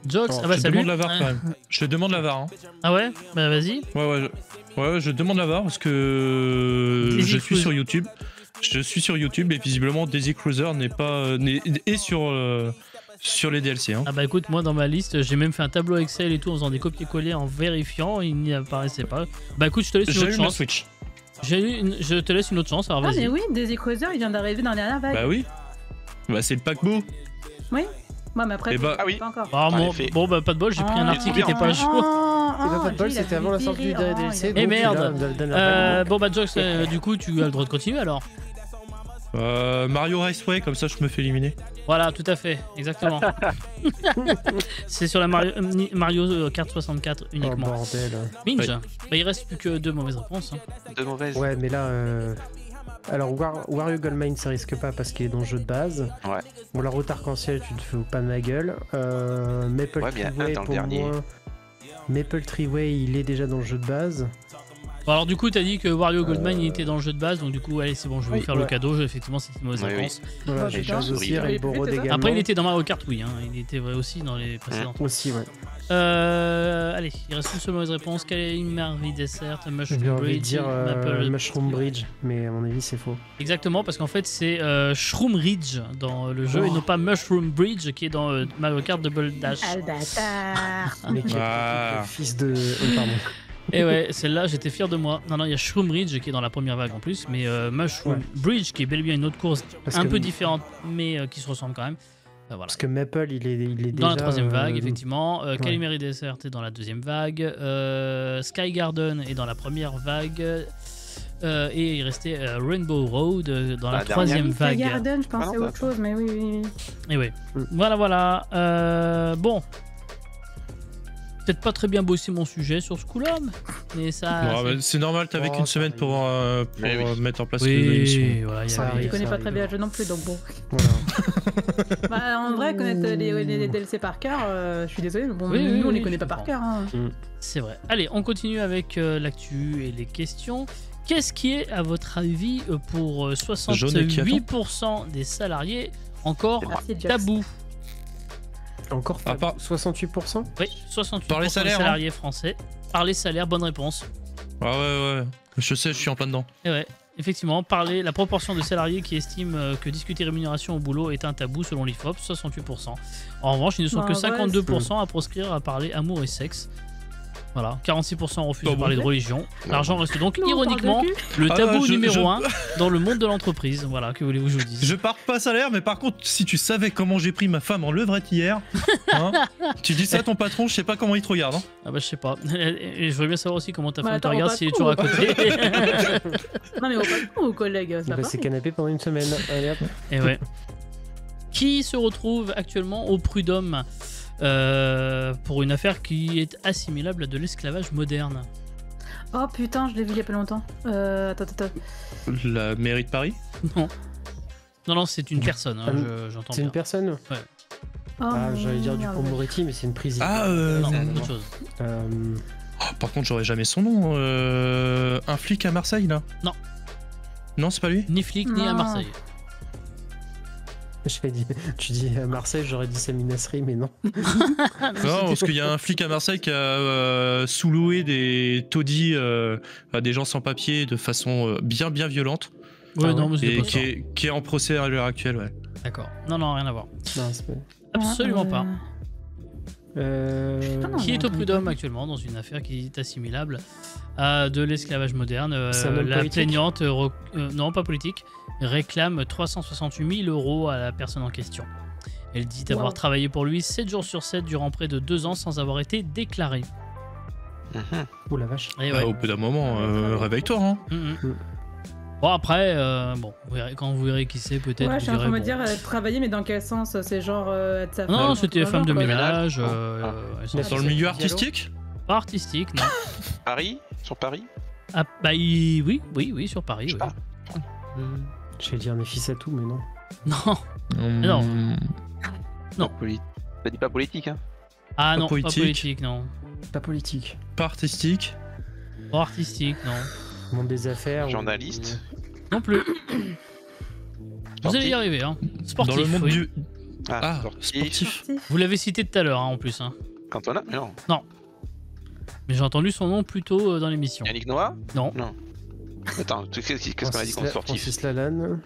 Jox, Je ah bah te salut. demande la VAR quand même. Je te demande la VAR. Hein. Ah ouais. Bah vas-y. Ouais, je demande la VAR parce que Daisy je suis Cruiser. sur YouTube. Je suis sur YouTube et visiblement Daisy Cruiser n'est pas est sur les DLC. Hein. Ah bah écoute, moi dans ma liste, j'ai même fait un tableau Excel et tout en faisant des copier-coller, en vérifiant, il n'y apparaissait pas. Bah écoute, je te laisse une J'ai autre eu ma chance. Switch. Je te laisse une autre chance, alors Ah, vas-y. mais oui, Daisy Cruiser, il vient d'arriver dans la dernière vague. Bah oui. Bah c'est le paquebot. Ouais, mais après, Eh bah- pas Ah oui. encore. Ah, En bon, effet. bon, bah pas de bol, j'ai pris un Ah, article qui était pas à jour. C'est pas de bol, c'était avant la sortie du dernier DLC. Eh donc merde. il a- donne la vague. Bon bah Jox, du coup tu as le droit de continuer alors. Mario Raceway, comme ça je me fais éliminer. Voilà, tout à fait, exactement. C'est sur la Mario Kart 64 Oh uniquement. bordel. Minge, bah, il reste plus que 2 mauvaises réponses. Hein. De mauvaises. Ouais, mais là. Alors, Wario Goldmine, ça risque pas parce qu'il est dans le jeu de base. Ouais. Bon, la route arc-en-ciel, tu te fous pas de ma gueule. Maple Ouais, mais il y en a un Treeway, dans le pour dernier. moi. Maple Treeway, il est déjà dans le jeu de base. Bon, alors du coup t'as dit que Wario Goldmine il était dans le jeu de base, donc du coup allez c'est bon, je vais Oui, vous faire le ouais. cadeau, effectivement c'était une mauvaise Oui, oui. réponse. Voilà, Oh, j'ai putain. chose aussi, Il est Rainbow plus Road vite, ça. également. Après il était dans Mario Kart, oui, hein. Il était vrai aussi dans les précédents. Aussi, ouais. Allez, il reste une seule mauvaise réponse. Calimari Desert, J'ai Mushroom envie de Bridge, dire Maple. Mushroom Bridge, mais à mon avis, c'est faux. Exactement, parce qu'en fait c'est Shroom Ridge dans le jeu Oh. et non pas Mushroom Bridge qui est dans Mario Kart Double Dash. Ah, le bâtard. Mais qui Ah. le fils de. pardon. Et ouais, celle-là j'étais fier de moi. Non, il y a Shroom Ridge qui est dans la première vague en plus, mais Mushroom Ouais. Bridge qui est bel et bien une autre course Parce un que- peu différente, mais qui se ressemble quand même. Voilà. Parce que Maple, il est déjà. Dans la troisième vague, effectivement. ouais. Calimari Desert est dans la deuxième vague. Sky Garden est dans la première vague. Et il restait Rainbow Road dans la La troisième Sky vague. Garden, je pensais Ah à non, autre chose, mais oui, oui, oui. Et ouais. Mm. Voilà. Bon. Peut-être pas très bien bossé mon sujet sur ce coup-là, mais ça. Non, mais c'est normal, t'avais Oh, qu'une ça semaine arrive. pour Mais oui. mettre en place l'émission. Oui, voilà, il y Ça avait- Je arrive. connais pas arrive. très bien le jeu non plus, donc bon. Voilà. Bah, en vrai, connaître les DLC par cœur, je suis désolé, mais bon, Oui, nous, oui, on les oui, connaît je pas par comprends. cœur. Hein. C'est vrai. Allez, on continue avec l'actu et les questions. Qu'est-ce qui est, à votre avis, pour Jaune et qui attend 68% des salariés encore Merci, Jax. tabou? Encore À part- 68%. Oui, 68% Par les des salaires, salariés français. Par les salaires, bonne réponse. Ah ouais. Je sais, je suis en plein dedans. Et ouais, effectivement, la proportion de salariés qui estiment que discuter rémunération au boulot est un tabou selon l'IFOP, 68%. En revanche, ils ne sont Bah, que en vrai, 52% à proscrire à parler amour et sexe. Voilà, 46% refusent Ah de parler bon de religion. L'argent reste donc Nous, on parle de ironiquement cul. le Ah, tabou je- numéro je- 1 dans le monde de l'entreprise. Voilà, que voulez-vous que je vous dise. Je pars pas salaire, mais par contre, si tu savais comment j'ai pris ma femme en levrette hier, hein, tu dis ça à ton patron, je sais pas comment il te regarde. Hein. Ah bah je sais pas. Et je voudrais bien savoir aussi comment ta Bah, femme te attends, regarde pas s'il est trop, toujours à côté. Non, mais au patron, aux collègues, ça Bah, va. c'est canapé pendant une semaine. Allez hop. Et ouais. Qui se retrouve actuellement au prud'homme pour une affaire qui est assimilable à de l'esclavage moderne? Oh putain, je l'ai vu il y a pas longtemps. Attends. La mairie de Paris. Non. Non, c'est une personne, hein, Ah, j'entends C'est bien. une personne. Oh, Ah, j'allais dire du merde. pont Moretti, mais c'est une prise. Ah, Non, c'est autre chose. oh, par contre, j'aurais jamais son nom. Un flic à Marseille, là. Non. Non, c'est pas lui. Ni flic, ni à Non. Marseille. Tu dis à Marseille, j'aurais dit Sami Nasri, mais non. Non, parce qu'il y a un flic à Marseille qui a sous-loué des taudis à des gens sans papier de façon bien violente. Ouais, Ah non, mais c'était Et pas ça. qui est en procès à l'heure actuelle, ouais. D'accord. Non, rien à voir. Non, c'est pas. Absolument pas. Ah, non. Qui est au prud'homme actuellement dans une affaire qui est assimilable à de l'esclavage moderne? C'est un homme La politique plaignante, non pas politique, réclame 368 000 € à la personne en question. Elle dit avoir Wow. travaillé pour lui 7 jours sur 7 durant près de 2 ans sans avoir été déclarée. Mhm. Oh la vache. Et Ah, ouais. au bout d'un moment, réveille-toi. Hein. Mhm. Bon après, bon, vous verrez- quand vous verrez qui c'est, peut-être Ouais, vous je suis en train de me direz, dire bon. travailler, mais dans quel sens? C'est genre être sa Non, femme c'était pendant femme de quoi. ménage, Ah. essentiellement. Dans le c'est milieu Diallo. artistique. Pas artistique, non. Paris Sur Paris Ah, bah oui, sur Paris. Je sais Oui. pas. J'allais dire Nefissatou, mais non. Non. Non. Non. T'as dit pas politique, hein Ah Pas non, politique. pas politique, non. Pas politique. Pas artistique. Pas artistique, non. Monde des affaires. Journaliste Non plus. Vous allez y arriver, hein. Sportif, Dans le monde oui. du. Ah, Ah, sportif. sportif. Vous l'avez cité tout à l'heure, hein, en plus. Hein. Cantona Mais non. Mais j'ai entendu son nom plus tôt dans l'émission. Yannick Noah Non. Non. Attends, qu'est-ce qu'on a dit contre sportif Francis Lalanne.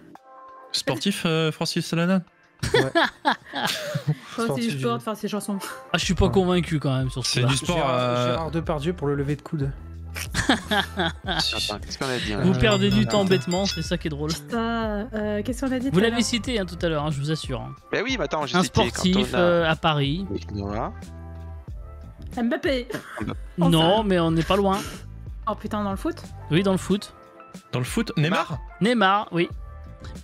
Sportif, Francis Lalanne. Faut aussi Sportif du du sport, jeu. de faire ses chansons. Ah, je suis pas convaincu quand même sur ce C'est coup-là. du sport. Gérard Depardieu pour le lever de coude. Attends, qu'est-ce qu'on a dit Vous là perdez du temps bêtement, c'est ça qui est drôle. Qu'est-ce qu'on a dit Vous l'avez cité hein, tout à l'heure, hein, je vous assure. Hein. Bah oui, mais attends, j'ai Un cité sportif Cantona, à Paris. Yannick Noah. Mbappé. Oh, Non, ça. mais on n'est pas loin. Oh putain, dans le foot? Oui, dans le foot. Dans le foot, Neymar. Neymar, oui.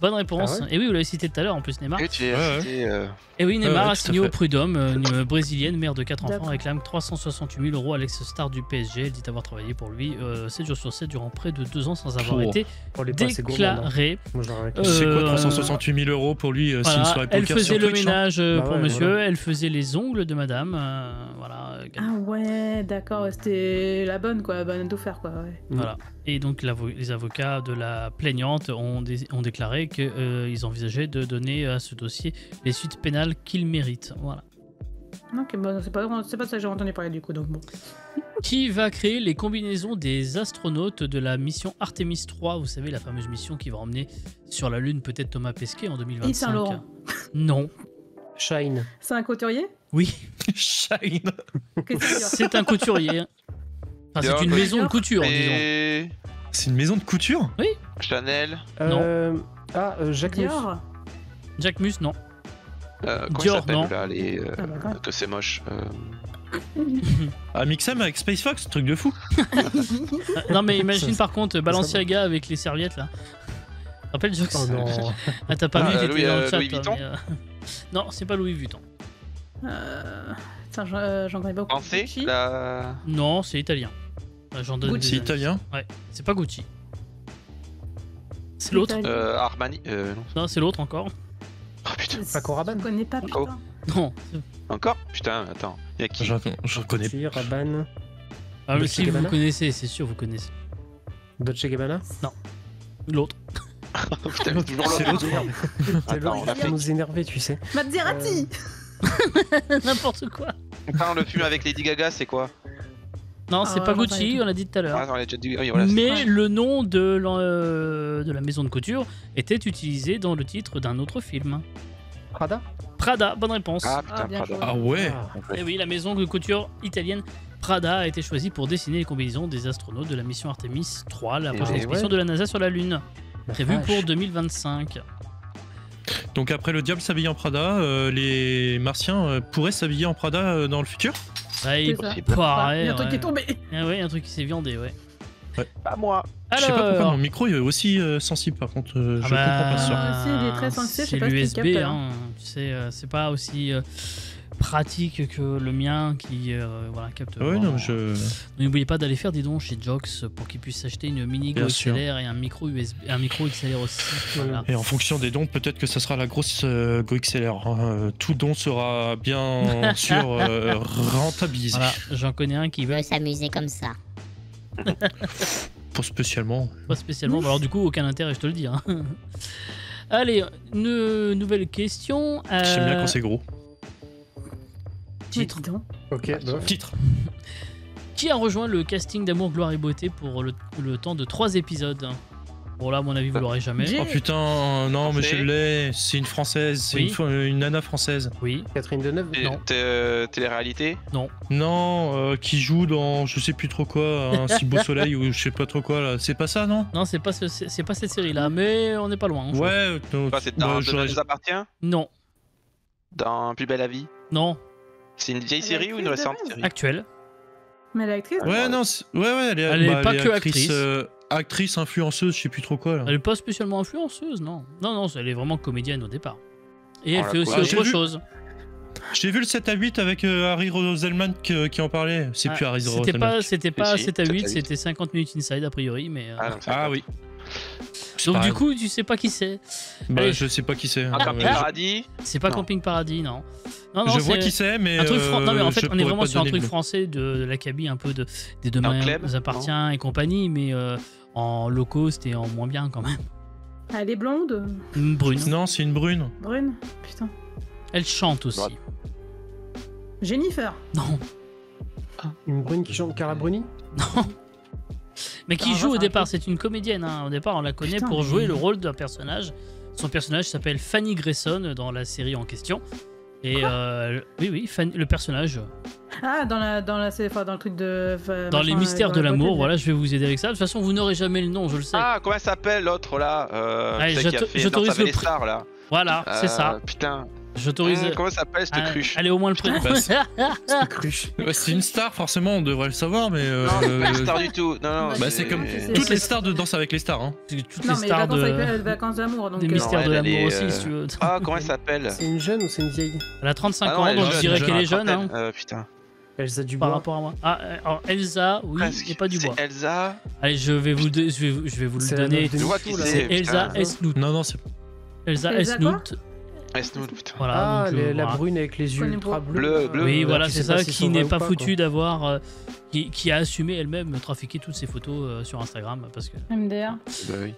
Bonne réponse. Ah ouais Et oui, vous l'avez cité tout à l'heure en plus, Neymar. Et tu Ouais, as ouais. cité. Et oui, Neymar ouais, a tout à signé au fait. prud'homme, une brésilienne, mère de 4 enfants, D'accord. réclame 368 000 € à l'ex-star du PSG. Elle dit avoir travaillé pour lui 7 jours sur 7 durant près de 2 ans sans avoir Oh. été Pour les pas assez gourmands. hein. déclarée. Moi, j'aurais C'est quoi Euh, 368 000 € pour lui s'il Voilà, serait elle poker faisait sur le Twitch, hein. ménage Bah pour ouais, monsieur, voilà. elle faisait les ongles de madame. Voilà. Ah ouais, d'accord, c'était la bonne quoi, bonne à faire quoi. Ouais. Voilà. Et donc les avocats de la plaignante ont déclaré qu'ils envisageaient de donner à ce dossier les suites pénales qu'il mérite. Voilà. Ok, bon, c'est pas de ça que j'ai entendu parler du coup, donc bon. Qui va créer les combinaisons des astronautes de la mission Artemis 3? Vous savez, la fameuse mission qui va emmener sur la Lune peut-être Thomas Pesquet en 2025. Yves Saint-Laurent. Non. Shine. C'est un couturier? Oui, Shine. Qu'est-ce que c'est? c'est un couturier. Enfin, c'est une Bien, maison de couture, disons. Et. C'est une maison de couture. Chanel. Jacques Mus. Dior? Jack Mus, non. Comment Dior, il s'appelle non. là les. Ah bah, ouais. Que c'est moche. Ah, Mixem avec Space Fox, truc de fou. Non, mais imagine Ça, par contre Balenciaga avec les serviettes là. Rappelle Jox? Oh non. Ah, t'as pas Ah, vu, il était Louis, dans le chat. Louis toi, Vuitton mais, Non, c'est pas Louis Vuitton. Tiens, j'en connais beaucoup. Pensez Gucci. la. Non, c'est italien. J'en donne Gucci. des C'est indices. italien. Ouais, c'est pas Gucci. C'est l'autre. Italien. Armani. Non. Non, c'est l'autre encore. Oh putain. Paco Rabanne. Je connais pas, putain. Oh. Non. Encore? Putain, attends. Y'a qui? Je reconnais. Si, Rabanne. Ah, mais Dolce si vous Gabbana connaissez, c'est sûr vous connaissez. Dolce Gabbana. L'autre. Putain, mais toujours C'est l'autre. l'autre. C'est Attends, l'autre on a qui fait- va nous énerver, tu sais. Maserati N'importe quoi. Attends, le film avec Lady Gaga, c'est quoi? Non, c'est Ah, pas ouais, pas du Gucci, tout. on l'a dit tout à Ah, l'heure. attends, on l'a déjà dit. Oui, voilà, c'est- Mais Ouais. le nom de la maison de couture était utilisé dans le titre d'un autre film. Prada. Prada, bonne réponse. Ah, Ah, putain, bien Prada. joué. Ah ouais. Et oui, la maison de couture italienne Prada a été choisie pour dessiner les combinaisons des astronautes de la mission Artemis 3, la prochaine ouais. expédition de la NASA sur la Lune, La prévue vache. pour 2025. Donc après le diable s'habille en Prada, les martiens pourraient s'habiller en Prada dans le futur. Ah, il C'est ça. possible. paraît, Il y a un truc qui est ouais. tombé. Ah ouais, un truc qui s'est viandé, ouais. Pas moi. Je sais pas pourquoi Alors, mon micro est aussi sensible par contre. Je ah comprends pas ce soir. Ah, si, il est très sensible, je sais c'est pas ce qu'il l'USB, capte, hein. Tu sais, c'est pas aussi pratique que le mien qui voilà, capte. Ouais, vraiment. non, je. N'oubliez pas d'aller faire des dons chez Jox pour qu'ils puissent acheter une mini Bien Go sûr. XLR et un micro USB, un micro XLR aussi. Voilà. Et en fonction des dons, peut-être que ça sera la grosse Go XLR. Hein. Tout don sera bien sûr rentabilisé. Voilà, j'en connais un qui On veut peut s'amuser comme ça. Pas spécialement. pas spécialement. Bah alors du coup, aucun intérêt, je te le dis. Hein. Allez, une nouvelle question. J'aime bien quand c'est gros. Titre. Mais dis donc. Ok, bof. Titre. Qui a rejoint le casting d'Amour, Gloire et Beauté pour le temps de 3 épisodes? Bon là, à mon avis, vous l'aurez jamais. J'ai- Oh putain, non, mais je Français. l'ai. C'est une française. C'est Oui. une nana française. Oui. Catherine Deneuve. Non. Télé-réalité? Non, qui joue dans je sais plus trop quoi, un si beau soleil ou je sais pas trop quoi là. C'est pas ça, non? Non, c'est pas cette série-là, mais on n'est pas loin. je trouve. Ouais, non, Quoi, c'est bah, dans j'aurais- Demain nous appartient? Non, Dans Plus belle la vie? non, C'est une vieille Elle est série ou une actrice de récente base. série? actuelle. Mais l'actrice Ouais, non, ouais, elle est, Elle est pas que actrice, actrice. actrice, influenceuse, je sais plus trop quoi là. Elle est pas spécialement influenceuse, non. Non, elle est vraiment comédienne au départ. Et elle Oh, fait la aussi quoi. J'ai autre vu. chose. J'ai vu le 7 à 8 avec Harry Roselman qui en parlait. C'est Ah, plus Harry C'était Roselman. pas Si, 7 à 8, 7 à 8. c'était 50 minutes inside a priori, mais. Ah, non, c'est Ah pas- oui. C'est Donc pas du grave. coup, tu sais pas qui c'est. Bah, Allez. je sais pas qui c'est. Un Camping Paradis? C'est pas Non. Camping Paradis, non. Non, Je vois c'est qui c'est, mais. un truc non mais en fait, je on est pourrais vraiment pas sur un donner truc le nom. français de l'acabit un peu des Demain Clem, nous appartient et compagnie, mais en low cost et en moins bien quand même. Elle est blonde. Brune. Non, c'est une brune. Brune. Putain. Elle chante aussi. Droite. Jennifer. Non, Une brune qui chante Carla Bruni. non. Mais qui Ah, joue au c'est un départ, peu- c'est une comédienne. Hein. Au départ, on la connaît Putain, pour mais- jouer le rôle d'un personnage. Son personnage s'appelle Fanny Grayson dans la série en question. Et oui, le personnage. Ah, dans le truc de. Dans les mystères de l'amour, voilà. voilà, je vais vous aider avec ça. De toute façon, vous n'aurez jamais le nom, je le sais. Ah, comment elle s'appelle l'autre là? Allez, Tu sais, qui a fait j'autorise Danse avec le les prix. stars là. Voilà, c'est ça. Putain. J'autorise. Comment elle s'appelle cette cruche? Allez, au moins le prénom. Bah, c'est- C'est cruche. Ouais, c'est une star, forcément, on devrait le savoir, mais. Non, c'est pas une star du tout. Non, non. Bah, c'est comme c'est- toutes les stars de Danse avec les stars. Hein. Toutes Non, les mais stars vacances avec de... vacances d'amour. Donc, des Non, mystères de elle l'amour est, aussi, si tu veux. Ah, comment elle s'appelle? C'est une jeune ou c'est une vieille? Elle a 35 Ah non, ans, elle est donc je jeune, dirais jeune, qu'elle à est jeune, hein, trentaine. Putain. Elsa Dubois. par rapport à moi. Ah, alors Elsa, oui, Presque. et pas du bois. C'est Elsa. Allez, je vais vous le C'est la donner. meuf de Je vois Mitsou, qui là. C'est putain. Elsa Esnout. Non, non, c'est. Elsa Elsa Esnout. Esnout, putain. Voilà. Ah, donc, la voilà. brune avec les yeux Connais ultra pas. bleus. Bleu. Oui, voilà, tu c'est sais pas ça, s'ils qui sont n'est vrais pas ou pas, foutu d'avoir. Qui a assumé elle-même trafiquer toutes ses photos sur Instagram. Parce que... MDR. Bah oui.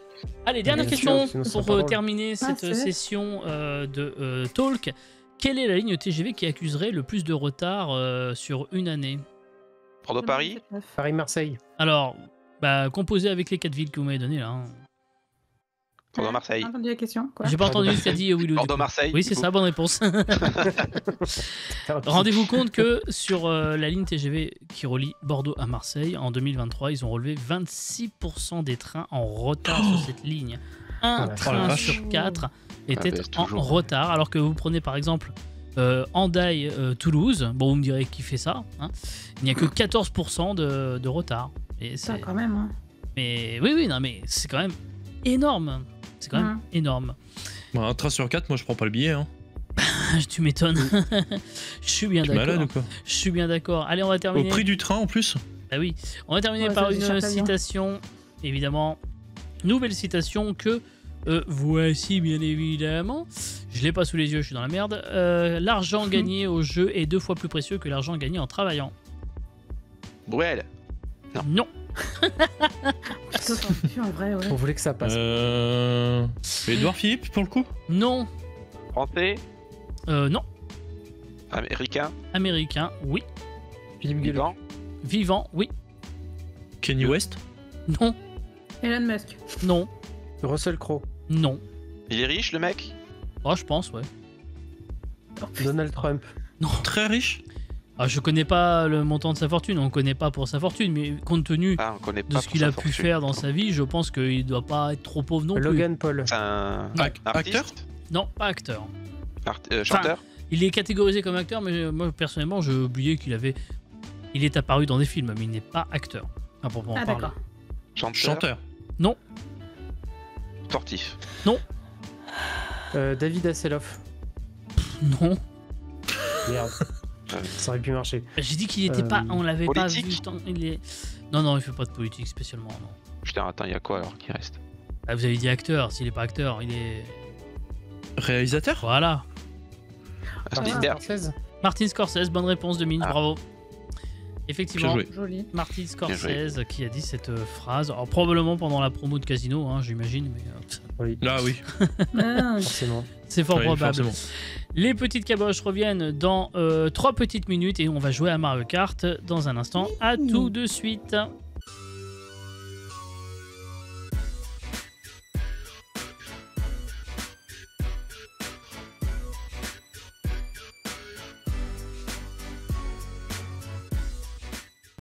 Allez, dernière Bien sûr, question sinon, ça pour sera pas drôle. terminer cette c'est vrai. session de Talk. Quelle est la ligne TGV qui accuserait le plus de retard sur une année? Bordeaux-Paris? Paris-Marseille. Alors, composé avec les 4 villes que vous m'avez données là. hein. Bordeaux-Marseille. J'ai entendu la question. Quoi. J'ai pas entendu ce qu'a dit Willou. du coup. Bordeaux-Marseille. Oui, c'est ça, bonne réponse. Rendez-vous compte que sur la ligne TGV qui relie Bordeaux à Marseille, en 2023, ils ont relevé 26% des trains en retard sur cette ligne. Un Oh la train vache. sur 4 était bah, en toujours. retard, alors que vous prenez par exemple Hendaye-Toulouse, bon, vous me direz qui fait ça, hein, il n'y a que 14% de retard. Et Ça, c'est... quand même. Hein. Mais oui, non, mais c'est quand même énorme. C'est quand même énorme. Bah, un train sur 4, moi je prends pas le billet. Hein. Tu m'étonnes. Je suis bien T'es malade d'accord. ou quoi? Je suis bien d'accord. Allez, on va Au terminer. prix du train en plus? Ah oui, on va terminer Ouais, par ça, une j'espère bien. citation, évidemment, nouvelle citation que Voici bien évidemment, je l'ai pas sous les yeux, je suis dans la merde. L'argent gagné au jeu est 2 fois plus précieux que l'argent gagné en travaillant. Bruel. Non. Ça sent plus en vrai, ouais. On voulait que ça passe. Edouard Philippe, pour le coup. Non. Français. Non. Américain. Américain, oui. Philippe Gueluc. Vivant. Vivant, oui. Kenny West. Non. Elon Musk. Non. Russell Crowe. Non. Il est riche, le mec. Oh, je pense, ouais. Donald Trump. Très riche. Ah, je connais pas le montant de sa fortune, on connaît pas pour sa fortune, mais compte tenu Ah, on connaît pas de ce pour qu'il sa a pu fortune. faire dans sa vie, je pense qu'il doit pas être trop pauvre non plus. Logan Paul. C'est un Acteur. artiste. Non, pas acteur. Chanteur. Il est catégorisé comme acteur, mais moi personnellement, j'ai oublié qu'il avait. Il est apparu dans des films, mais il n'est pas acteur. À proprement Ah parler. d'accord. Chanteur. Non, Sportif. David Hasselhoff. non. Merde. Ça aurait pu marcher. J'ai dit qu'il était pas. On l'avait pas politique. vu. Il est. Non, il fait pas de politique spécialement. Non. Putain, attends, il y a quoi alors qui reste? Ah, vous avez dit acteur. S'il est pas acteur, il est. Réalisateur. Voilà. Spielberg. Scorsese. Martin Scorsese, bonne réponse de Minch, Ah. bravo. Bien Effectivement, joué. Joli. Martin Scorsese qui a dit cette phrase. Alors, probablement pendant la promo de Casino, hein, j'imagine, mais Oui, Ah oui. Ah, forcément. c'est fort Oui, probable. forcément. Les petites caboches reviennent dans 3 petites minutes et on va jouer à Mario Kart dans un instant. À tout de suite.